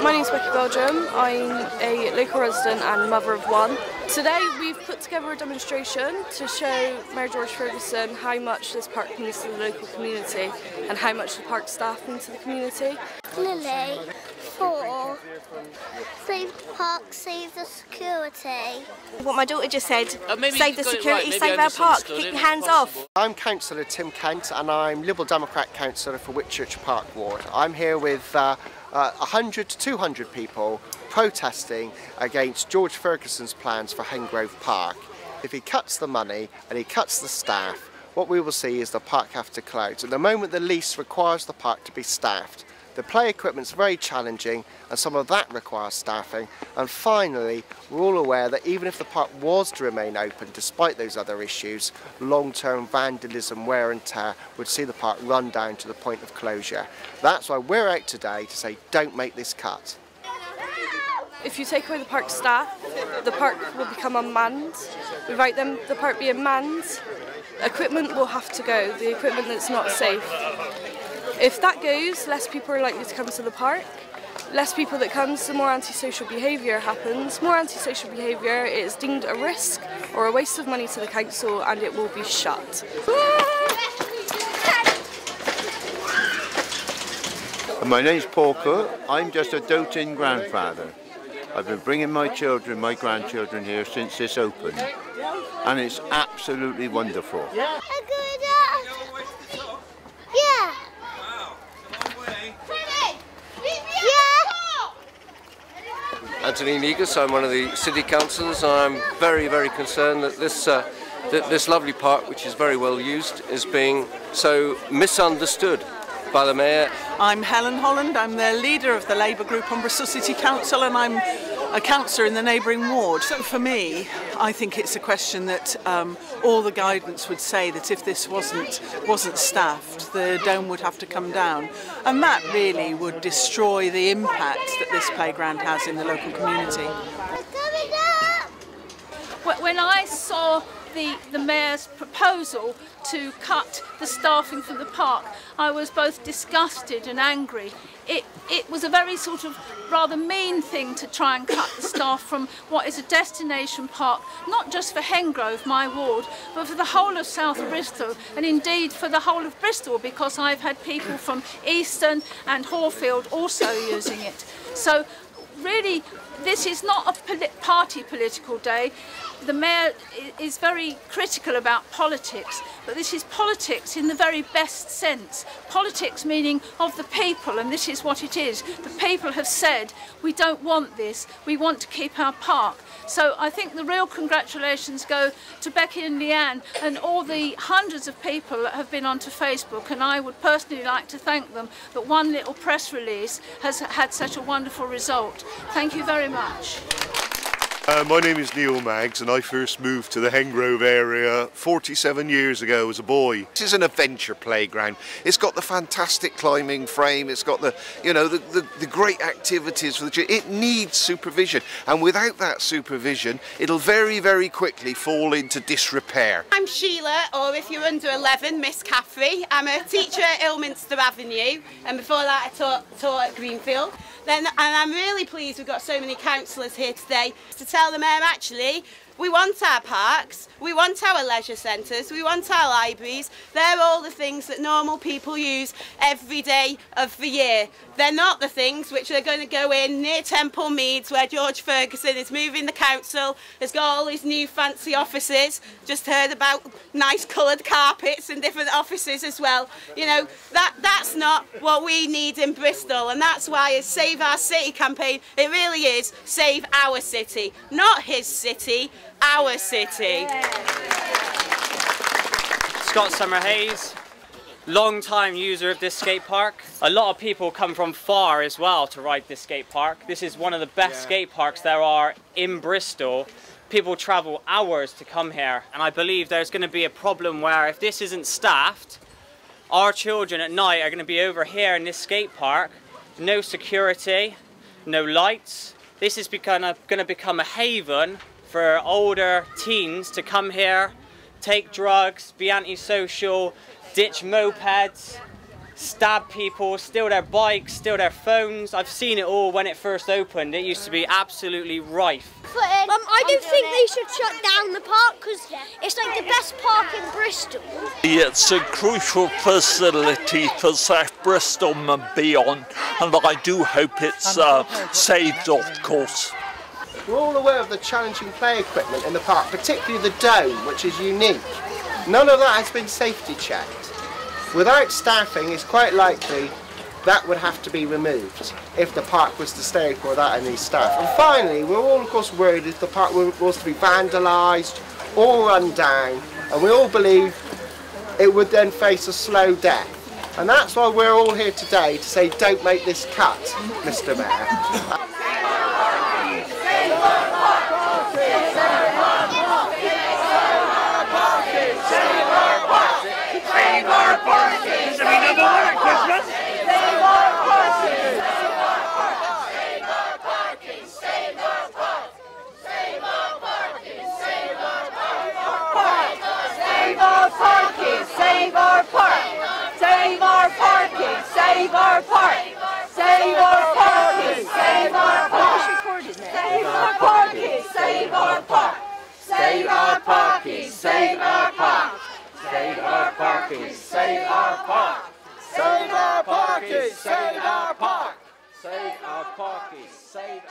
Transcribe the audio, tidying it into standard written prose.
My name's Becky Belgium. I'm a local resident and mother of one. Today we've put together a demonstration to show Mayor George Ferguson how much this park means to the local community and how much the park staff mean to the community. Lily, 4. Save the park, save the security. What my daughter just said, save the security, save our park, keep your hands off. I'm Councillor Tim Kent and I'm Liberal Democrat Councillor for Whitchurch Park Ward. I'm here with 100 to 200 people protesting against George Ferguson's plans for Hengrove Park. If he cuts the money and he cuts the staff, what we will see is the park have to close. At the moment the lease requires the park to be staffed. The play equipment's very challenging and some of that requires staffing. And finally, we're all aware that even if the park was to remain open despite those other issues, long-term vandalism, wear and tear would see the park run down to the point of closure. That's why we're out today to say don't make this cut. If you take away the park staff, the park will become unmanned. Without them, the park being manned, equipment will have to go, the equipment that's not safe. If that goes, less people are likely to come to the park. Less people that comes, the more antisocial behaviour happens. More antisocial behaviour is deemed a risk or a waste of money to the council and it will be shut. My name's Paul Cook. I'm just a doting grandfather. I've been bringing my children, my grandchildren here since this opened. And it's absolutely wonderful. Yeah. Anthony Negus, I'm one of the city councillors and I'm very, very concerned that this lovely park, which is very well used, is being so misunderstood by the Mayor. I'm Helen Holland, I'm the leader of the Labour group on Bristol City Council and I'm a councillor in the neighbouring ward. So for me, I think it's a question that all the guidance would say that if this wasn't staffed, the dome would have to come down. And that really would destroy the impact that this playground has in the local community. When I saw the Mayor's proposal to cut the staffing for the park, I was both disgusted and angry. It was a very sort of rather mean thing to try and cut the staff from what is a destination park, not just for Hengrove, my ward, but for the whole of South Bristol and indeed for the whole of Bristol, because I've had people from Easton and Horfield also using it. So really, this is not a party political day. The Mayor is very critical about politics, but this is politics in the very best sense. Politics meaning of the people, and this is what it is. The people have said, we don't want this, we want to keep our park. So I think the real congratulations go to Becky and Leanne and all the hundreds of people that have been onto Facebook, and I would personally like to thank them that one little press release has had such a wonderful result. Thank you very much. My name is Neil Maggs and I first moved to the Hengrove area 47 years ago as a boy. This is an adventure playground. It's got the fantastic climbing frame, it's got the great activities for the children. It needs supervision, and without that supervision it'll very, very quickly fall into disrepair. I'm Sheila, or if you're under 11, Miss Caffrey. I'm a teacher at Ilminster Avenue, and before that I taught at Greenfield. And I'm really pleased we've got so many councillors here today to tell the Mayor actually we want our parks, we want our leisure centres, we want our libraries. They're all the things that normal people use every day of the year. They're not the things which are going to go in near Temple Meads where George Ferguson is moving the council, has got all his new fancy offices, just heard about nice coloured carpets and different offices as well. You know, that's not what we need in Bristol, and that's why it's Save Our City campaign, it really is save our city, not his city, our city. Scott Summerhayes, long-time user of this skate park. A lot of people come from far as well to ride this skate park. This is one of the best skate parks there are in Bristol. People travel hours to come here, and I believe there's going to be a problem where if this isn't staffed, our children at night are going to be over here in this skate park, no security, no lights. This is going to become a haven for older teens to come here, take drugs, be antisocial, ditch mopeds, stab people, steal their bikes, steal their phones. I've seen it all when it first opened. It used to be absolutely rife. I don't think they should shut down the park because it's like the best park in Bristol. It's a crucial facility for South Bristol and beyond, and I do hope it's saved, of course. We're all aware of the challenging play equipment in the park, particularly the dome, which is unique. None of that has been safety checked. Without staffing, it's quite likely that would have to be removed if the park was to stay without any staff. And finally, we're all of course worried if the park was to be vandalised or run down, and we all believe it would then face a slow death. And that's why we're all here today to say don't make this cut, Mr. Mayor. Save our parking, save our parking, save our parking, save our parking, save our parking, save our parking, save our park, save our parking, save our park, save our parking, save our park, save our parking, save our park, save our parking, save our parking, save